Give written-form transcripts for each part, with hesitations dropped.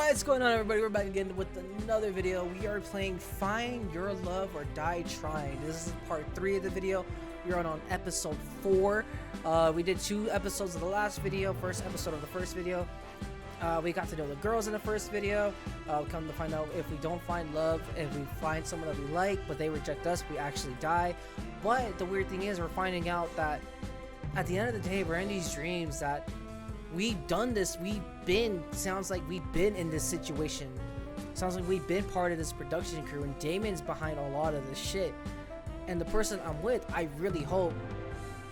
What's going on, everybody? We're back again with another video. We are playing Find Your Love or Die Trying. This is part 3 of the video. We're on episode 4. We did 2 episodes of the last video, first episode of the first video. We got to know the girls in the first video. Come to find out, if we don't find love, if we find someone that we like, but they reject us, we actually die. But the weird thing is, we're finding out that at the end of the day, we're in these dreams that we've done this, sounds like we've been in this situation. Sounds like we've been part of this production crew, and Damon's behind a lot of this shit. And the person I'm with, I really hope,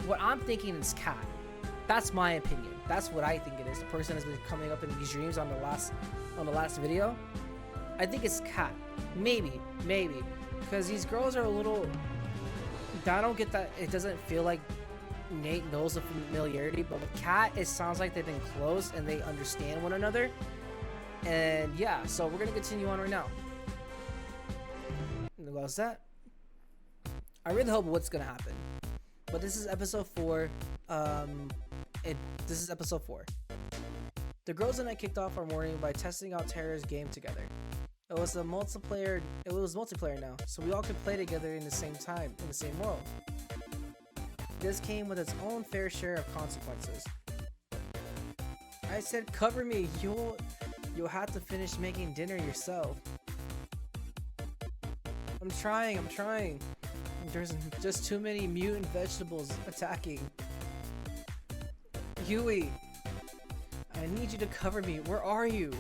what I'm thinking is Kat. That's my opinion. That's what I think it is. The person has been coming up in these dreams on the last video. I think it's Kat. Maybe. Because these girls are a little, I don't get that. It doesn't feel like Nate knows the familiarity, but with Kat, it sounds like they've been close and they understand one another. And yeah, so we're gonna continue on right now. And what's that? I really hope what's gonna happen. But this is episode 4. This is episode 4. The girls and I kicked off our morning by testing out Terra's game together. It was multiplayer now, so we all could play together in the same time, in the same world. This came with its own fair share of consequences. I said, cover me, you'll have to finish making dinner yourself. I'm trying. There's just too many mutant vegetables attacking. Huey, I need you to cover me. Where are you?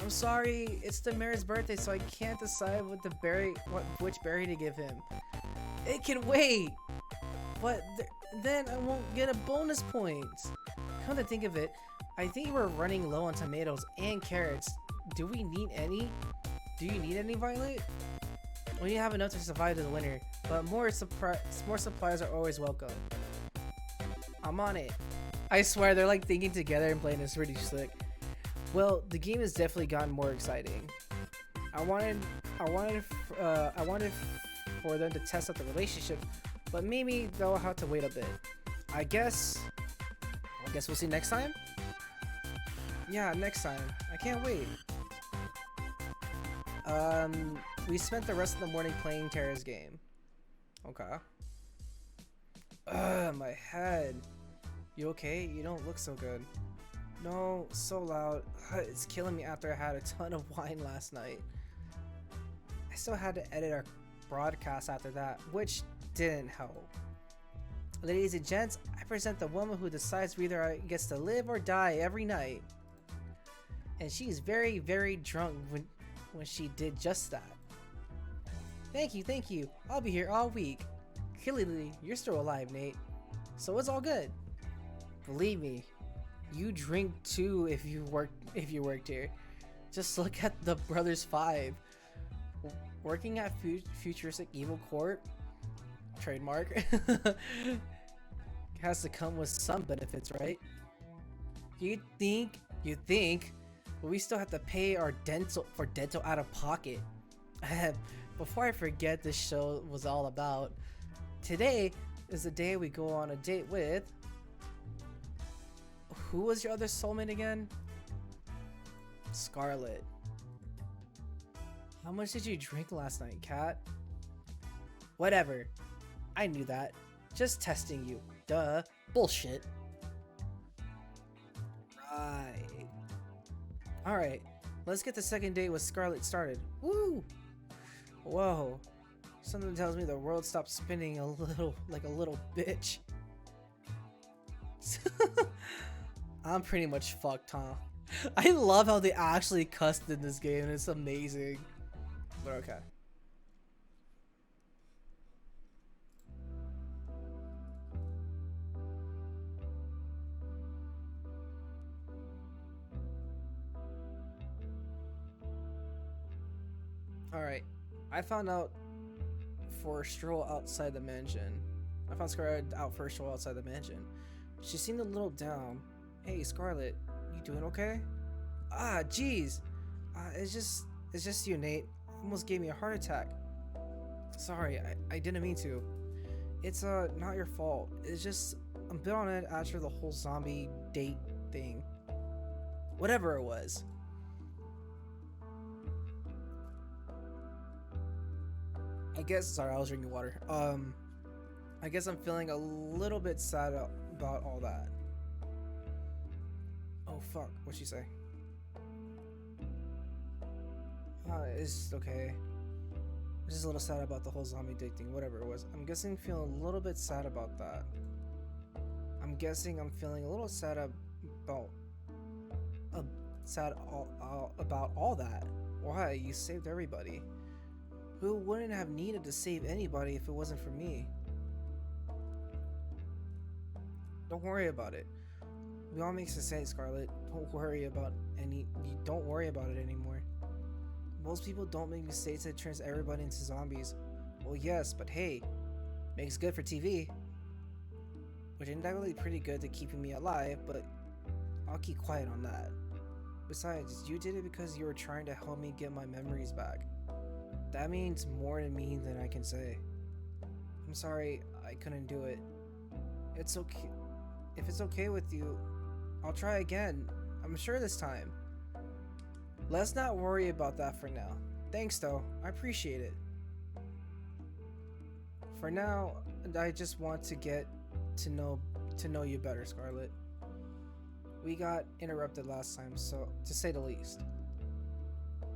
I'm sorry, it's the mayor's birthday, so I can't decide which berry to give him. It can wait. But then I won't get a bonus points. Come to think of it, I think we're running low on tomatoes and carrots. Do we need any? Do you need any, Violet? We have enough to survive the winter, but more supplies are always welcome. I'm on it. I swear they're like thinking together and playing this really slick. Well, the game has definitely gotten more exciting. I wanted for them to test out the relationship, but maybe they'll have to wait a bit. I guess we'll see next time? Yeah, next time. I can't wait. We spent the rest of the morning playing Terra's game. Okay. My head. You okay? You don't look so good. No, so loud. It's killing me after I had a ton of wine last night. I still had to edit our broadcast after that, which didn't help. Ladies and gents, I present the woman who decides whether gets to live or die every night. And she's very, very drunk when she did just that. Thank you. I'll be here all week. Clearly, you're still alive, Nate. So it's all good. Believe me, you drink too if you worked here. Just look at the Brothers 5. Working at Futuristic Evil Corp, trademark, has to come with some benefits, right? You think, but we still have to pay our dental out of pocket. Before I forget this show was all about, today is the day we go on a date with, who was your other soulmate again? Scarlett. How much did you drink last night, Kat? Whatever. I knew that. Just testing you. Duh. Bullshit. Right. Alright. Let's get the second date with Scarlett started. Woo! Whoa. Something tells me the world stopped spinning like a little bitch. I'm pretty much fucked, huh? I love how they actually cussed in this game. It's amazing. But okay. Alright. I found out for a stroll outside the mansion. I found Scarlett out for a stroll outside the mansion. She seemed a little down. Hey, Scarlett, you doing okay? Ah, jeez. It's just you, Nate. Almost gave me a heart attack. Sorry, I didn't mean to. It's not your fault. It's just I'm a bit on it after the whole zombie date thing. Whatever it was. I guess, sorry, I was drinking water. I guess I'm feeling a little bit sad about all that. Oh fuck, what'd she say? It's okay. I'm just a little sad about the whole zombie dick thing, whatever it was. I'm guessing feeling a little bit sad about that. I'm guessing I'm feeling a little sad about about all that. Why? You saved everybody. Who wouldn't have needed to save anybody if it wasn't for me? Don't worry about it. We all make mistakes, Scarlett. Don't worry about don't worry about it anymore. Most people don't make mistakes that turns everybody into zombies. Well, yes, but hey, makes good for TV. Which is definitely pretty good to keeping me alive, but I'll keep quiet on that. Besides, you did it because you were trying to help me get my memories back. That means more to me than I can say. I'm sorry I couldn't do it. It's okay. If it's okay with you, I'll try again. I'm sure this time. Let's not worry about that for now. Thanks though, I appreciate it. For now, I just want to get to know you better, Scarlett. We got interrupted last time, so to say the least.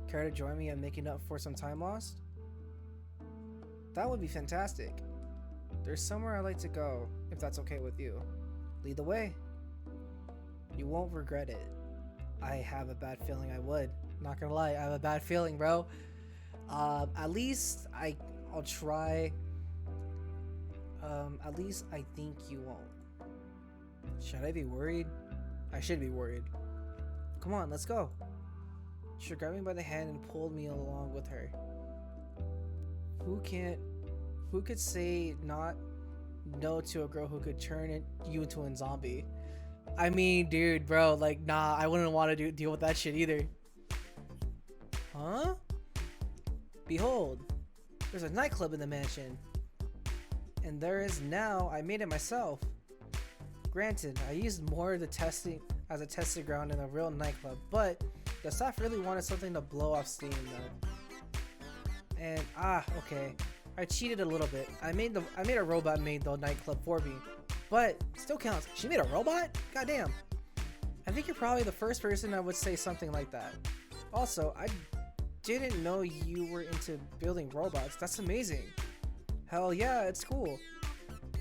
Care to join me in making up for some time lost? That would be fantastic. There's somewhere I'd like to go, if that's okay with you. Lead the way. You won't regret it. I have a bad feeling I would. Not gonna lie, I have a bad feeling, bro. At least I'll try. At least I think you won't. Should I be worried? I should be worried. Come on, let's go. She grabbed me by the hand and pulled me along with her. Who could say not no to a girl who could turn you into a zombie? I mean, dude, bro, like, nah, I wouldn't want to deal with that shit either. Huh? Behold, there's a nightclub in the mansion. And there is now, I made it myself. Granted, I used more of the testing as a testing ground in a real nightclub, but the staff really wanted something to blow off steam though. And okay. I cheated a little bit. I made a robot made the nightclub for me. But still counts. She made a robot? Goddamn. I think you're probably the first person that would say something like that. Also, I didn't know you were into building robots. That's amazing. Hell yeah, it's cool.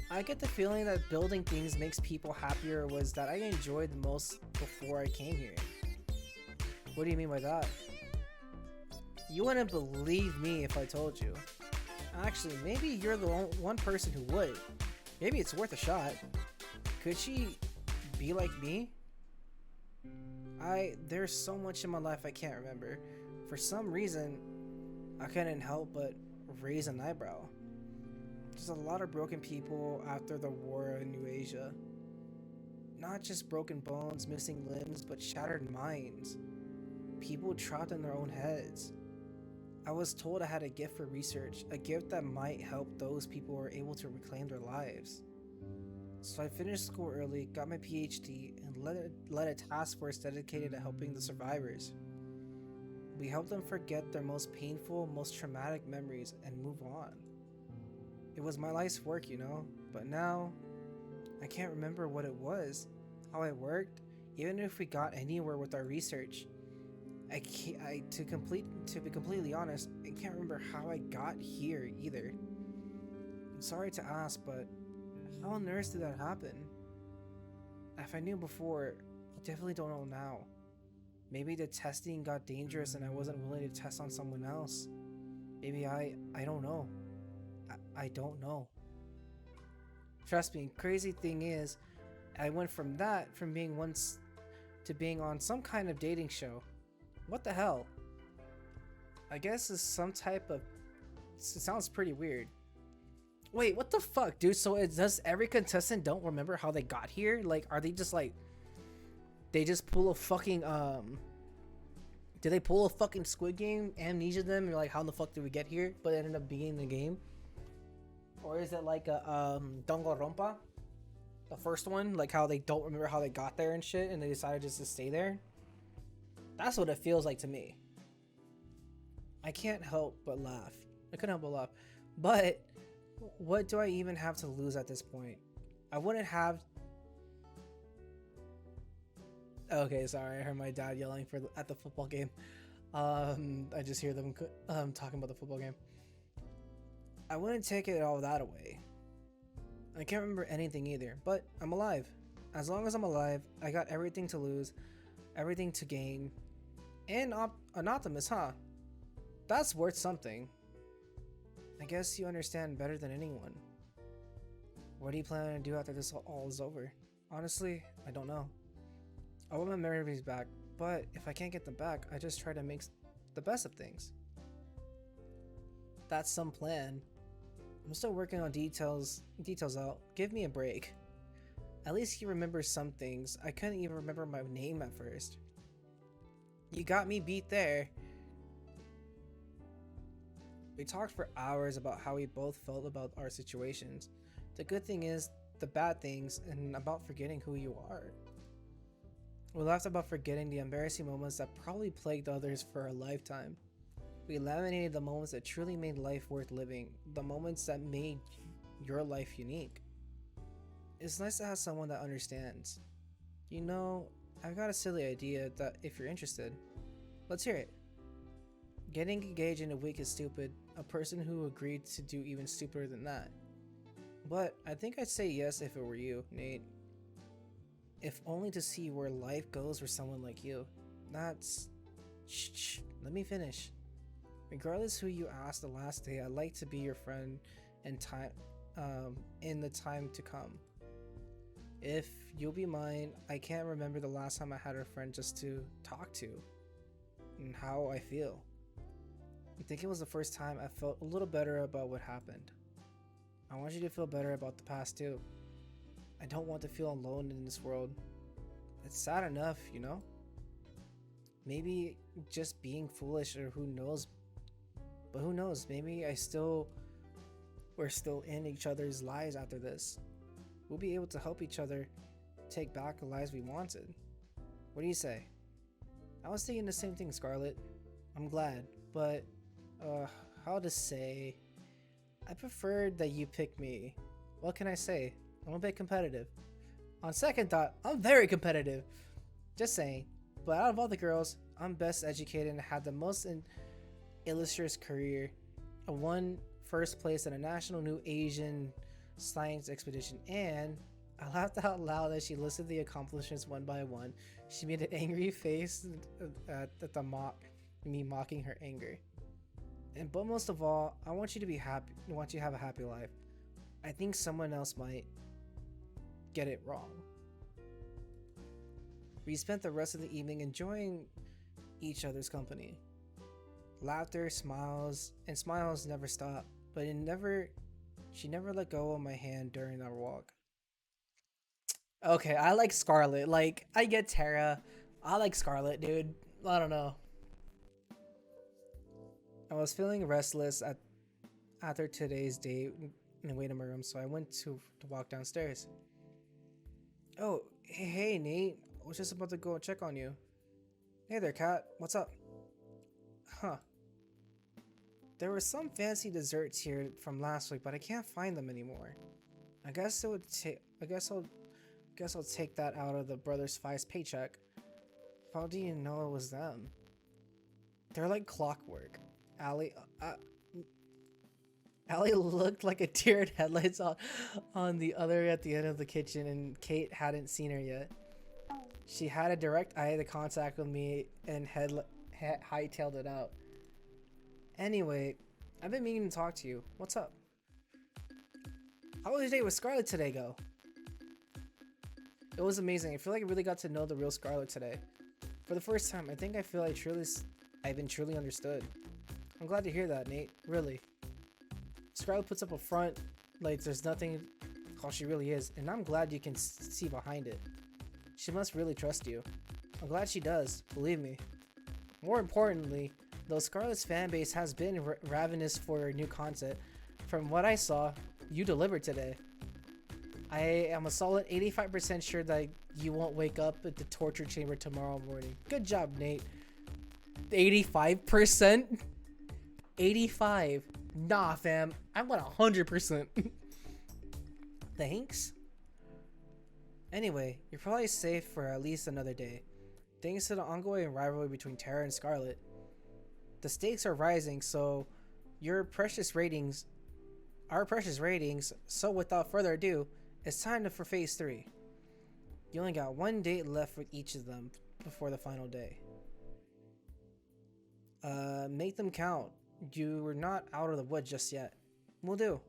I get the feeling that building things makes people happier was that I enjoyed the most before I came here. What do you mean by that? You wouldn't believe me if I told you. Actually, maybe you're the one person who would. Maybe it's worth a shot. Could she be like me? There's so much in my life I can't remember. For some reason, I couldn't help but raise an eyebrow. There's a lot of broken people after the war in New Asia. Not just broken bones, missing limbs, but shattered minds. People trapped in their own heads. I was told I had a gift for research, a gift that might help those people who are able to reclaim their lives. So I finished school early, got my PhD, and led a task force dedicated to helping the survivors. We helped them forget their most painful, most traumatic memories and move on. It was my life's work, you know, but now I can't remember what it was, how it worked, even if we got anywhere with our research. To be completely honest, I can't remember how I got here either. I'm sorry to ask, but how on earth did that happen? If I knew before, I definitely don't know now. Maybe the testing got dangerous and I wasn't willing to test on someone else. Maybe I don't know. I don't know. Trust me, crazy thing is, I went from being once to being on some kind of dating show. What the hell? I guess it's some type of... It sounds pretty weird. Wait, what the fuck, dude? So does every contestant don't remember how they got here? Like, are they just like... They just pull a fucking, Did they pull a fucking Squid Game, amnesia them, and you're like, how the fuck did we get here? But it ended up being the game? Or is it like a, Danganronpa? The first one? Like how they don't remember how they got there and shit, and they decided just to stay there? That's what it feels like to me. I can't help but laugh. I couldn't help but laugh. But what do I even have to lose at this point? I wouldn't have. Okay, sorry, I heard my dad yelling at the football game. I just hear them talking about the football game. I wouldn't take it all that away. I can't remember anything either, but I'm alive. As long as I'm alive, I got everything to lose, everything to gain, and an optimist, huh? That's worth something. I guess you understand better than anyone. What do you plan to do after this all is over? Honestly, I don't know. I want my memories back, but if I can't get them back, I just try to make the best of things. That's some plan. I'm still working on details out. Give me a break. At least he remembers some things. I couldn't even remember my name at first. You got me beat there. We talked for hours about how we both felt about our situations. The good thing is, the bad things, and about forgetting who you are. We laughed about forgetting the embarrassing moments that probably plagued others for a lifetime. We laminated the moments that truly made life worth living, the moments that made your life unique. It's nice to have someone that understands. You know, I've got a silly idea that if you're interested, let's hear it. Getting engaged in a week is stupid, a person who agreed to do even stupider than that. But I think I'd say yes if it were you, Nate. If only to see where life goes for someone like you. That's... Shh, let me finish. Regardless who you ask the last day, I'd like to be your friend in the time to come. If you'll be mine, I can't remember the last time I had a friend just to talk to and how I feel. I think it was the first time I felt a little better about what happened. I want you to feel better about the past too. I don't want to feel alone in this world. It's sad enough, you know? Maybe just being foolish, or who knows. But who knows, maybe we're still in each other's lives after this. We'll be able to help each other take back the lives we wanted. What do you say? I was thinking the same thing, Scarlett. I'm glad, but how to say, I preferred that you picked me. What can I say? I'm a bit competitive. On second thought, I'm very competitive. Just saying. But out of all the girls, I'm best educated and had the most illustrious career. I won first place in a national new Asian science expedition, and I laughed out loud as she listed the accomplishments one by one. She made an angry face at me mocking her anger. But most of all, I want you to be happy. I want you to have a happy life. I think someone else might get it wrong. We spent the rest of the evening enjoying each other's company. Laughter, smiles, and smiles never stopped, but she never let go of my hand during our walk. Okay, I like Scarlett. Like, I get Terra. I like Scarlett, dude. I don't know. I was feeling restless after today's date in the waiting room, so I went to walk downstairs. Oh, hey, Nate. I was just about to go and check on you. Hey there, Kat. What's up? Huh. There were some fancy desserts here from last week, but I can't find them anymore. I guess I'll take that out of the Brothers Five's paycheck. How do you know it was them? They're like clockwork. Allie looked like a deer in headlights on the other at the end of the kitchen, and Kate hadn't seen her yet. She had a direct eye to contact with me and hightailed it out. Anyway, I've been meaning to talk to you. What's up? How was your day with Scarlett today go? It was amazing. I feel like I really got to know the real Scarlett today. For the first time, I think I feel I've been truly understood. I'm glad to hear that, Nate. Really. Scarlett puts up a front like there's nothing how she really is, and I'm glad you can see behind it. She must really trust you. I'm glad she does, believe me. More importantly, though, Scarlett's fanbase has been ravenous for new content. From what I saw, you delivered today. I am a solid 85% sure that you won't wake up at the torture chamber tomorrow morning. Good job, Nate. 85%? 85. Nah, fam. I want 100%. Thanks? Anyway, you're probably safe for at least another day. Thanks to the ongoing rivalry between Terra and Scarlett. The stakes are rising, so our precious ratings, so without further ado, it's time for phase 3. You only got one date left with each of them before the final day. Make them count. You were not out of the woods just yet. Will do.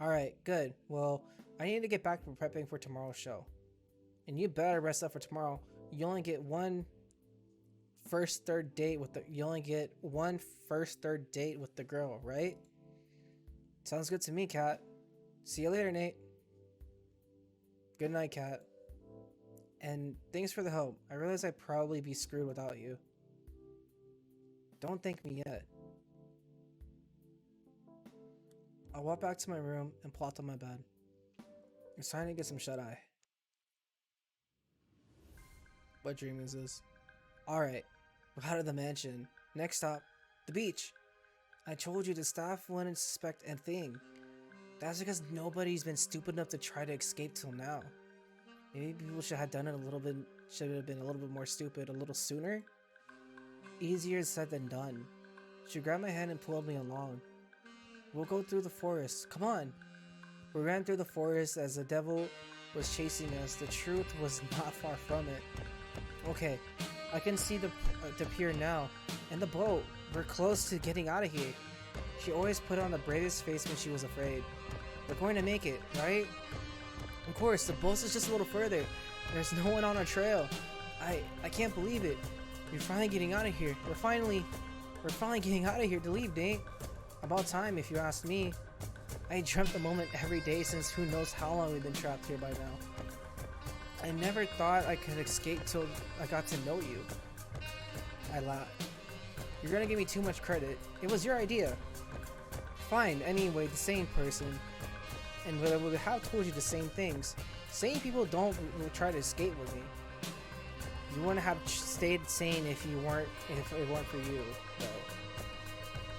Alright, good. Well, I need to get back to prepping for tomorrow's show. And you better rest up for tomorrow. You only get one first third date with the girl, right? Sounds good to me, Kat. See you later, Nate. Good night, Kat. And thanks for the help. I realize I'd probably be screwed without you. Don't thank me yet. I'll walk back to my room and plop on my bed. It's time to get some shut-eye. What dream is this? Alright, we're out of the mansion. Next stop, the beach. I told you the staff wouldn't suspect a thing. That's because nobody's been stupid enough to try to escape till now. Maybe people should have been a little bit more stupid a little sooner? Easier said than done. She grabbed my hand and pulled me along. We'll go through the forest. Come on! We ran through the forest as the devil was chasing us. The truth was not far from it. Okay, I can see the pier now. And the boat. We're close to getting out of here. She always put on the bravest face when she was afraid. We're going to make it, right? Of course, the boat is just a little further. There's no one on our trail. I can't believe it. We're finally getting out of here. We're finally getting out of here to leave, Nate. About time, if you ask me. I dreamt the moment every day since who knows how long we've been trapped here by now. I never thought I could escape till I got to know you. I laughed. You're gonna give me too much credit. It was your idea. Fine, anyway, the same person. And I would have told you the same things. Sane people don't try to escape with me. You wouldn't have stayed sane if it weren't for you, though.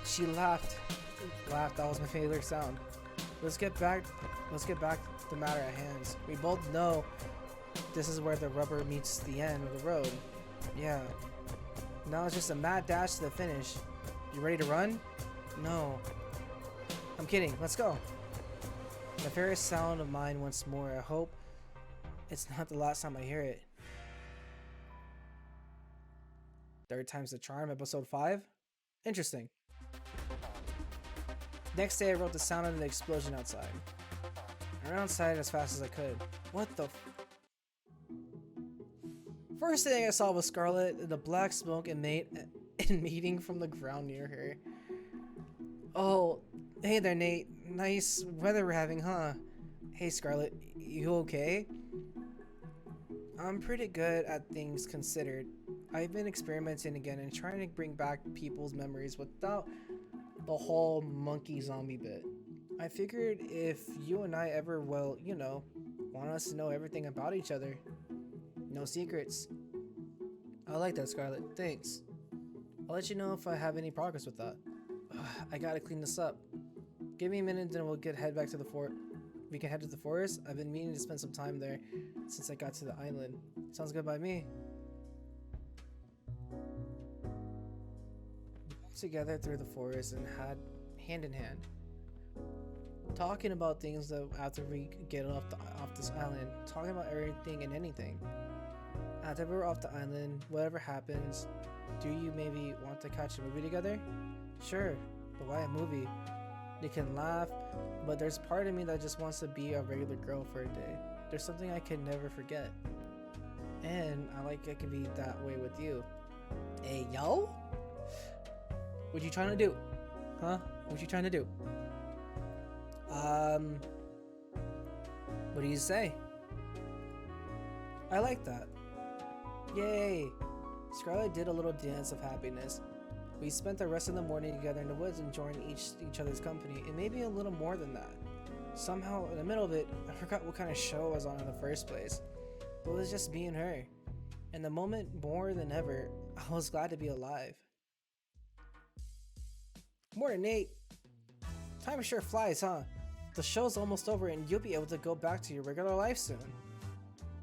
She laughed. That was my favorite sound. Let's get back to the matter at hand. We both know this is where the rubber meets the end of the road. Yeah. Now it's just a mad dash to the finish. You ready to run? No. I'm kidding. Let's go. The favorite sound of mine once more. I hope it's not the last time I hear it. Third time's the charm, episode 5? Interesting. Next day I wrote the sound of the explosion outside. I ran outside as fast as I could. What the First thing I saw was Scarlett, the black smoke emitting from the ground near her. Oh, hey there, Nate. Nice weather we're having, huh? Hey, Scarlett, you okay? I'm pretty good at things considered. I've been experimenting again and trying to bring back people's memories without the whole monkey zombie bit. I figured if you and I ever, well, you know, want us to know everything about each other. No secrets. I like that, Scarlett. Thanks. I'll let you know if I have any progress with that. I gotta clean this up. Give me a minute, then we can head to the forest. I've been meaning to spend some time there since I got to the island. Sounds good by me. We walked together through the forest and had hand in hand, talking about things that after we get off this island, talking about everything and anything. After we're off the island, whatever happens, do you maybe want to catch a movie together? Sure, but why a movie? They can laugh, but there's part of me that just wants to be a regular girl for a day. There's something I can never forget. And I can be that way with you. Hey, yo? What you trying to do? Huh? What you trying to do? What do you say? I like that. Yay! Scarlett did a little dance of happiness. We spent the rest of the morning together in the woods enjoying each other's company, and maybe a little more than that. Somehow, in the middle of it, I forgot what kind of show I was on in the first place. But it was just me and her. In the moment, more than ever, I was glad to be alive. Morning, Nate. Time sure flies, huh? The show's almost over and you'll be able to go back to your regular life soon.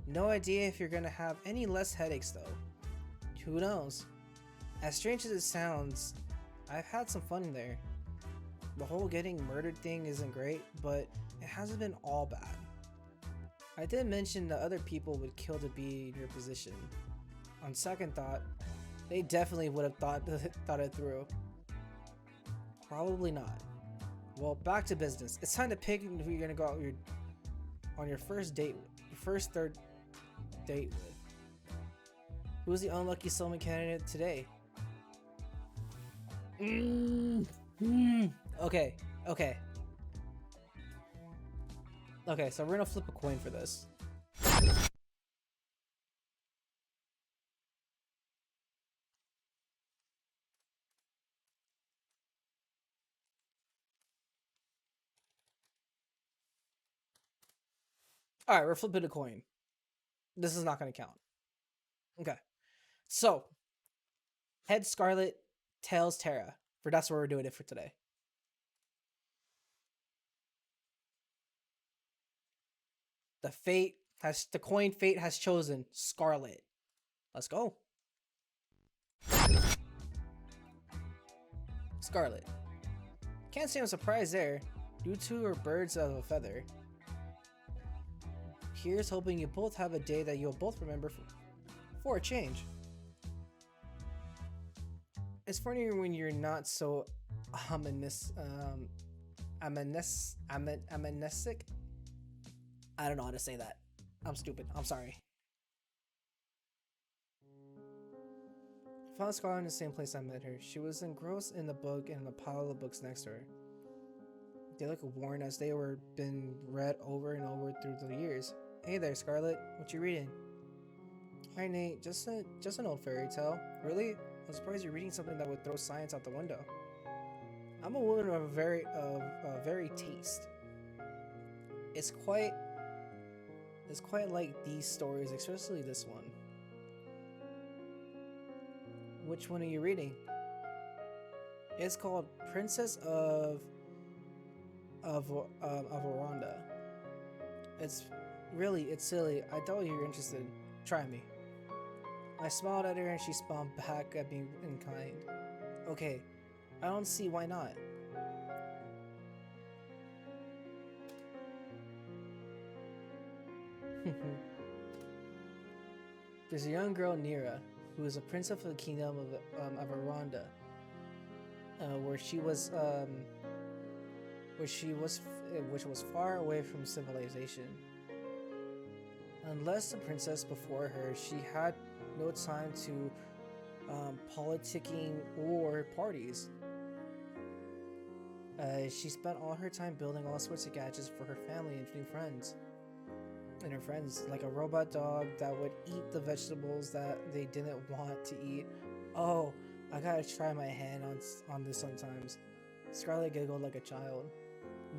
No idea if you're gonna have any less headaches though. Who knows? As strange as it sounds, I've had some fun there. The whole getting murdered thing isn't great, but it hasn't been all bad. I did mention that other people would kill to be in your position. On second thought, they definitely would have thought it through. Probably not. Well, back to business. It's time to pick who you're gonna go out on your first date, your first third date with. Who's the unlucky soulmate candidate today? Okay. Okay, so we're gonna flip a coin for this. Alright, we're flipping a coin. This is not gonna count. Okay. So, head Scarlett, tails Terra. That's where we're doing it for today. The coin fate has chosen Scarlett. Let's go. Scarlett. Can't say I'm surprised there. You two are birds of a feather. Here's hoping you both have a day that you'll both remember for a change. It's funnier when you're not so amnestic. I don't know how to say that. I'm stupid. I'm sorry. I found Scarlett in the same place I met her. She was engrossed in the book and a pile of books next to her. They look worn as they were been read over and over through the years. Hey there, Scarlett. What you reading? Hi, Nate. Just an old fairy tale. Really? I'm surprised you're reading something that would throw science out the window. I'm a woman of a very taste. It's quite like these stories, especially this one. Which one are you reading? It's called Princess of Aranda. It's silly. I doubt you're interested. Try me. I smiled at her and she smiled back at me in kind. Okay, I don't see why not. There's a young girl, Nira, who is a princess of the kingdom of Aranda, which was far away from civilization. Unless the princess before her, she had no time to politicking or parties. She spent all her time building all sorts of gadgets for her family and new friends. And her friends, like a robot dog that would eat the vegetables that they didn't want to eat. Oh, I gotta try my hand on this sometimes. Scarlett giggled like a child.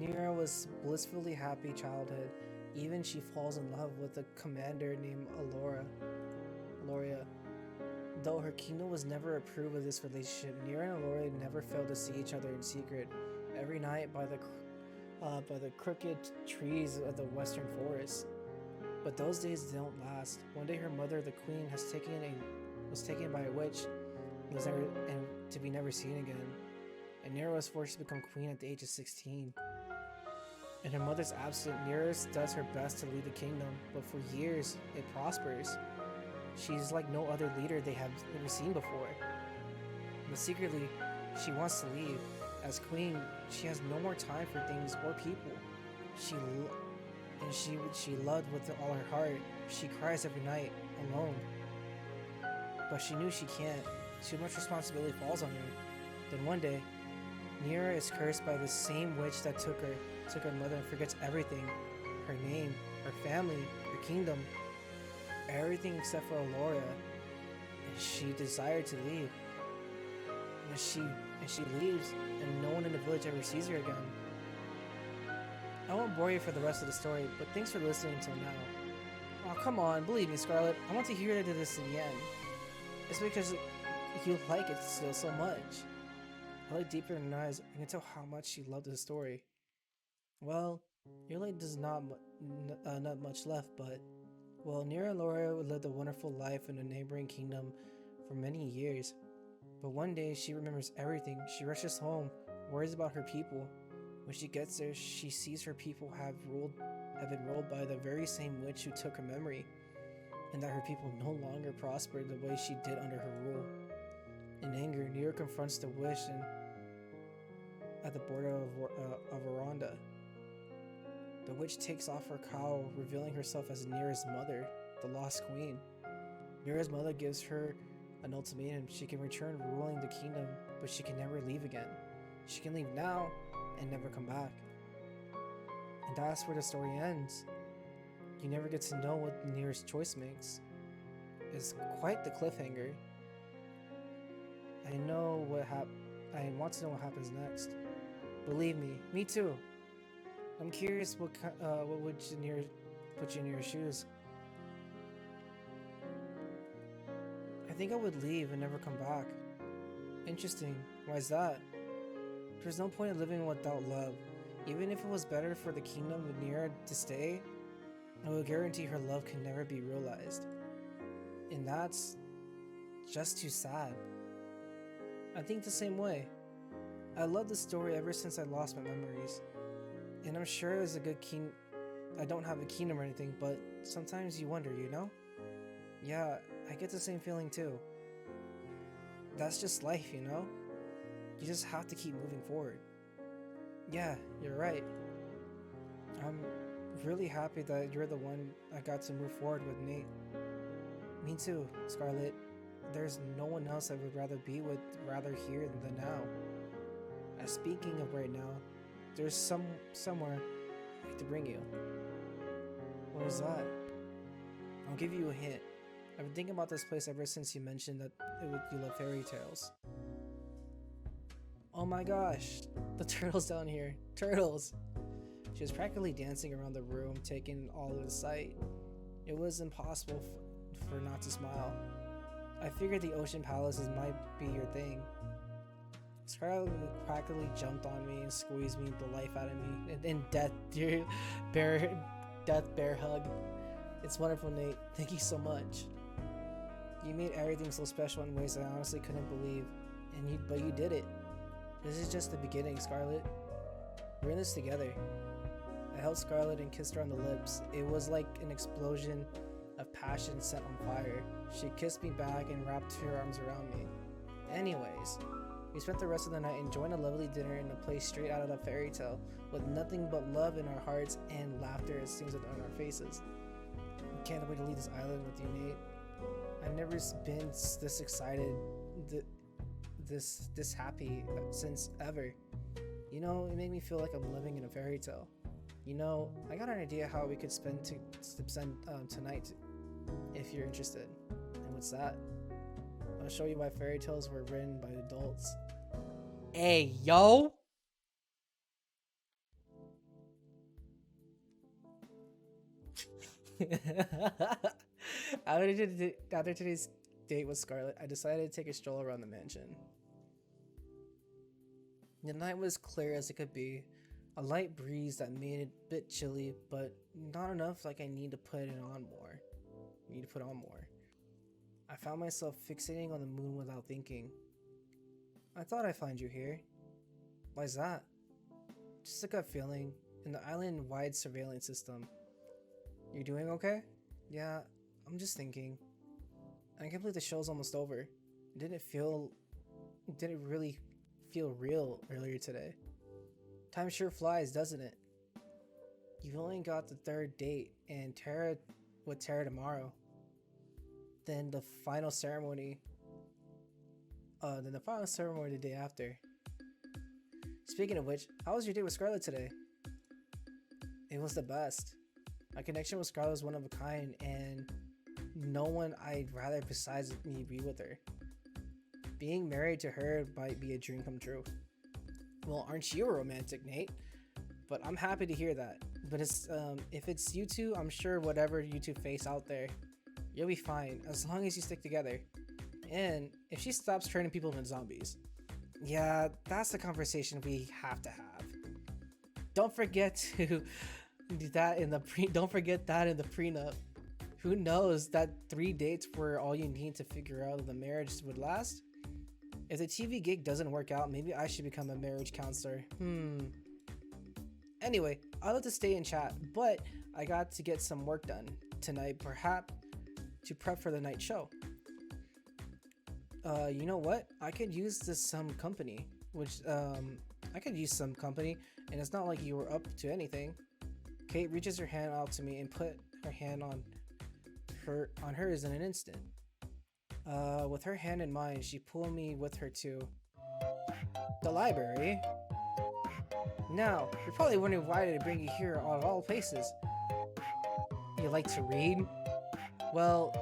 Nira was blissfully happy childhood. Even she falls in love with a commander named Aloria. Though her kingdom was never approved of this relationship, Nira and Aloria never failed to see each other in secret. Every night by the crooked trees of the western forest. But those days don't last. One day her mother, the queen, was taken by a witch and to be never seen again. And Nira was forced to become queen at the age of 16. In her mother's absence, Nira does her best to lead the kingdom, but for years, it prospers. She's like no other leader they have ever seen before. But secretly, she wants to leave. As queen, she has no more time for things or people. She loved with all her heart. She cries every night, alone. But she knew she can't. Too much responsibility falls on her. Then one day, Nira is cursed by the same witch that took her mother and forgets everything. Her name, her family, her kingdom. Everything except for Aloria. And she desired to leave. And she leaves, and no one in the village ever sees her again. I won't bore you for the rest of the story, but thanks for listening until now. Oh, come on, believe me, Scarlett. I want to hear this to the end. It's because you like it still so much. I looked deeper in her eyes and could tell how much she loved the story. Well, your light does not much left, but well, Nira and Laura lived a wonderful life in a neighboring kingdom for many years. But one day she remembers everything. She rushes home, worries about her people. When she gets there, she sees her people have been ruled by the very same witch who took her memory, and that her people no longer prosper the way she did under her rule. In anger, Nira confronts the witch and at the border of Aranda. The witch takes off her cowl, revealing herself as Nira's mother, the Lost Queen. Nira's mother gives her an ultimatum. She can return ruling the kingdom, but she can never leave again. She can leave now and never come back. And that's where the story ends. You never get to know what Nira's choice makes. It's quite the cliffhanger. I want to know what happens next. Believe me too. I'm curious what would put you in your shoes. I think I would leave and never come back. Interesting. Why is that? There's no point in living without love. Even if it was better for the kingdom of Nira to stay, I will guarantee her love can never be realized. And that's just too sad. I think the same way. I love the story ever since I lost my memories. And I'm sure as a good king, I don't have a kingdom or anything, but sometimes you wonder, you know? Yeah, I get the same feeling too. That's just life, you know? You just have to keep moving forward. Yeah, you're right. I'm really happy that you're the one I got to move forward with, Nate. Me too, Scarlett. There's no one else I would rather be with rather here than now. Speaking of right now, there's somewhere I have to bring you. What is that? I'll give you a hint. I've been thinking about this place ever since you mentioned that you love fairy tales. Oh my gosh, the turtle's down here. Turtles! She was practically dancing around the room, taking all of the sight. It was impossible for not to smile. I figured the ocean palaces might be your thing. Scarlett practically jumped on me and squeezed me the life out of me in death bear hug. It's wonderful, Nate. Thank you so much. You made everything so special in ways I honestly couldn't believe, but you did it. This is just the beginning, Scarlett. We're in this together. I held Scarlett and kissed her on the lips. It was like an explosion of passion set on fire. She kissed me back and wrapped her arms around me. Anyways, we spent the rest of the night enjoying a lovely dinner in a place straight out of a fairy tale, with nothing but love in our hearts and laughter as scenes on our faces. I can't wait to leave this island with you, Nate. I've never been this excited, this happy since ever. You know, it made me feel like I'm living in a fairy tale. You know, I got an idea how we could spend tonight, if you're interested. And what's that? I'll show you why fairy tales were written by adults. Hey, yo! After today's date with Scarlett, I decided to take a stroll around the mansion. The night was clear as it could be, a light breeze that made it a bit chilly, but not enough like I need to put on more. I found myself fixating on the moon without thinking. I thought I'd find you here. Why's that? Just a gut feeling, in the island-wide surveillance system. You doing okay? Yeah, I'm just thinking. I can't believe the show's almost over. It didn't really feel real earlier today. Time sure flies, doesn't it? You've only got the third date and Terra tomorrow. Then the final ceremony. The day after. Speaking of which, how was your date with Scarlett today? It was the best. My connection with Scarlett was one of a kind, and no one I'd rather besides me be with her. Being married to her might be a dream come true. Well, aren't you a romantic, Nate? But I'm happy to hear that. But if it's you two, I'm sure whatever you two face out there, you'll be fine as long as you stick together. And if she stops turning people into zombies. Yeah, that's the conversation we have to have. Don't forget to do that in the don't forget that in the prenup. Who knows that 3 dates were all you need to figure out if the marriage would last? If the TV gig doesn't work out, maybe I should become a marriage counselor. Anyway, I'd love to stay in chat, but I got to get some work done tonight, perhaps to prep for the night show. You know what? I could use this some company, I could use some company, and it's not like you were up to anything. Kate reaches her hand out to me and put her hand on hers in an instant. With her hand in mine, she pulled me with her to the library. Now, you're probably wondering why did I bring you here out of all places. You like to read? Well,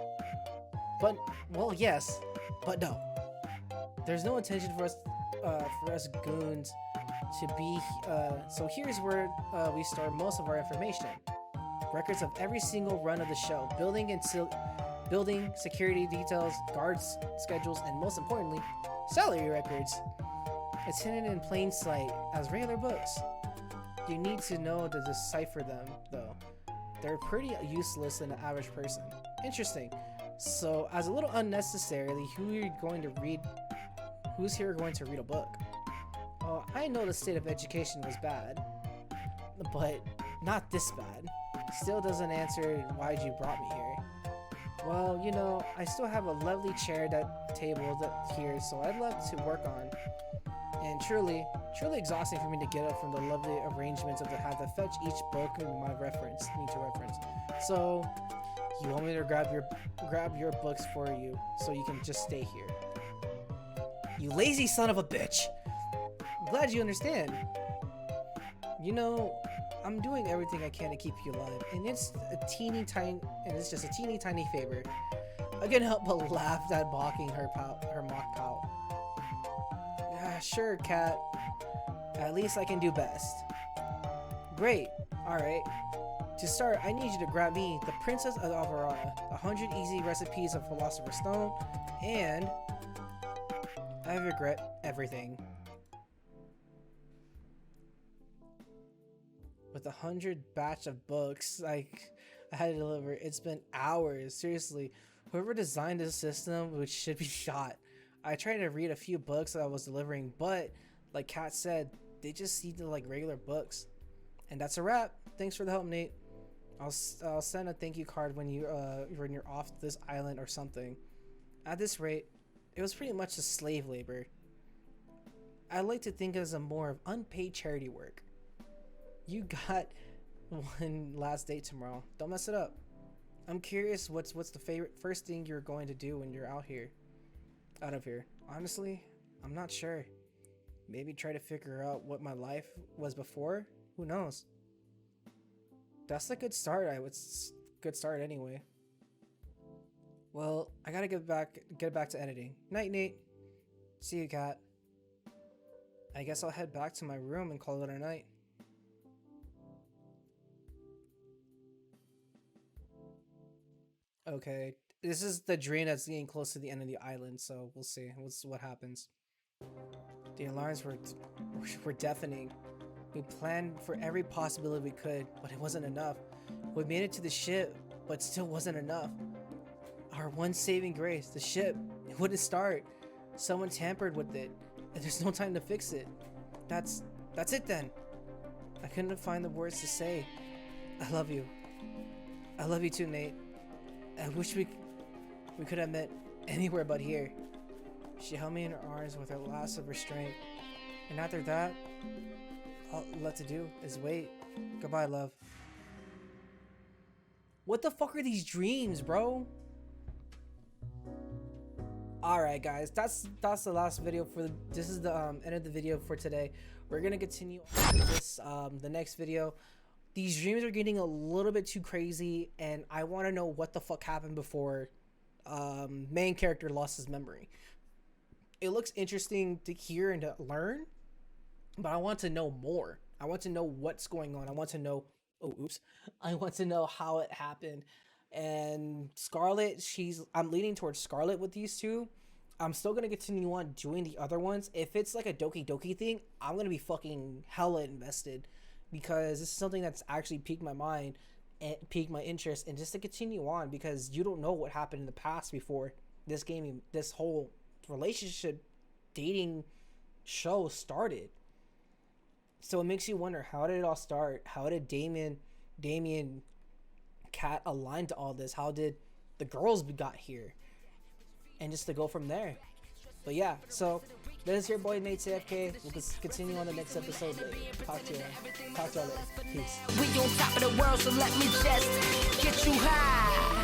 yes, but no. There's no intention for us goons to be. So here's where we store most of our information: records of every single run of the show, building security details, guards schedules, and most importantly, salary records. It's hidden in plain sight as regular books. You need to know to decipher them, though. They're pretty useless in the average person. Interesting. So, as a little unnecessarily, who's here going to read a book? Oh, I know the state of education was bad, but not this bad. Still doesn't answer why you brought me here. Well, you know, I still have a lovely chair here, so I'd love to work on. And truly exhausting for me to get up from the lovely arrangements of to have to fetch each book in my need to reference. So, you want me to grab your books for you, so you can just stay here? You lazy son of a bitch! I'm glad you understand. You know, I'm doing everything I can to keep you alive, and it's just a teeny tiny favor. I couldn't help but laugh at mocking her mock pout. Yeah, sure, cat. At least I can do best. Great. Alright. To start, I need you to grab me The Princess of Alvarada, 100 Easy Recipes of Philosopher's Stone, and I regret everything. With 100 batch of books I had to deliver, it's been hours. Seriously, whoever designed this system should be shot. I tried to read a few books that I was delivering, but like Kat said, they just seemed like regular books. And that's a wrap. Thanks for the help, Nate. I'll send a thank you card when you're off this island or something. At this rate, it was pretty much just slave labor. I like to think of it as a more of unpaid charity work. You got one last date tomorrow. Don't mess it up. I'm curious, what's the first thing you're going to do when you're out of here? Honestly, I'm not sure. Maybe try to figure out what my life was before. Who knows? That's a good start. Good start anyway. Well, I gotta get back to editing. Night, Nate. See you, Kat. I guess I'll head back to my room and call it a night. Okay, this is the drain that's getting close to the end of the island, so we'll see what happens. The alarms were deafening. We planned for every possibility we could, but it wasn't enough. We made it to the ship, but still wasn't enough. Our one saving grace, the ship, it wouldn't start. Someone tampered with it, and there's no time to fix it. That's it then. I couldn't find the words to say. I love you. I love you too, Nate. I wish we could have met anywhere but here. She held me in her arms with her last of restraint. And after that, all left to do is wait. Goodbye, love. What the fuck are these dreams, bro? Alright guys, that's the last video this is the end of the video for today. We're gonna continue on this the next video. These dreams are getting a little bit too crazy, and I want to know what the fuck happened before main character lost his memory. It looks interesting to hear and to learn, but I want to know more. I want to know what's going on. I want to know I want to know how it happened. And Scarlett, I'm leaning towards Scarlett with these two. I'm still gonna continue on doing the other ones. If it's like a Doki Doki thing, I'm gonna be fucking hella invested, because this is something that's actually piqued my mind and piqued my interest, and just to continue on, because you don't know what happened in the past before this game, this whole relationship dating show started. So it makes you wonder, how did it all start? How did Damien, Kat align to all this? How did the girls got here? And just to go from there. But yeah, so this is your boy Nate CFK. We'll continue on the next episode later. Talk to y'all later. Peace. We on top of the world, so let me just get you high.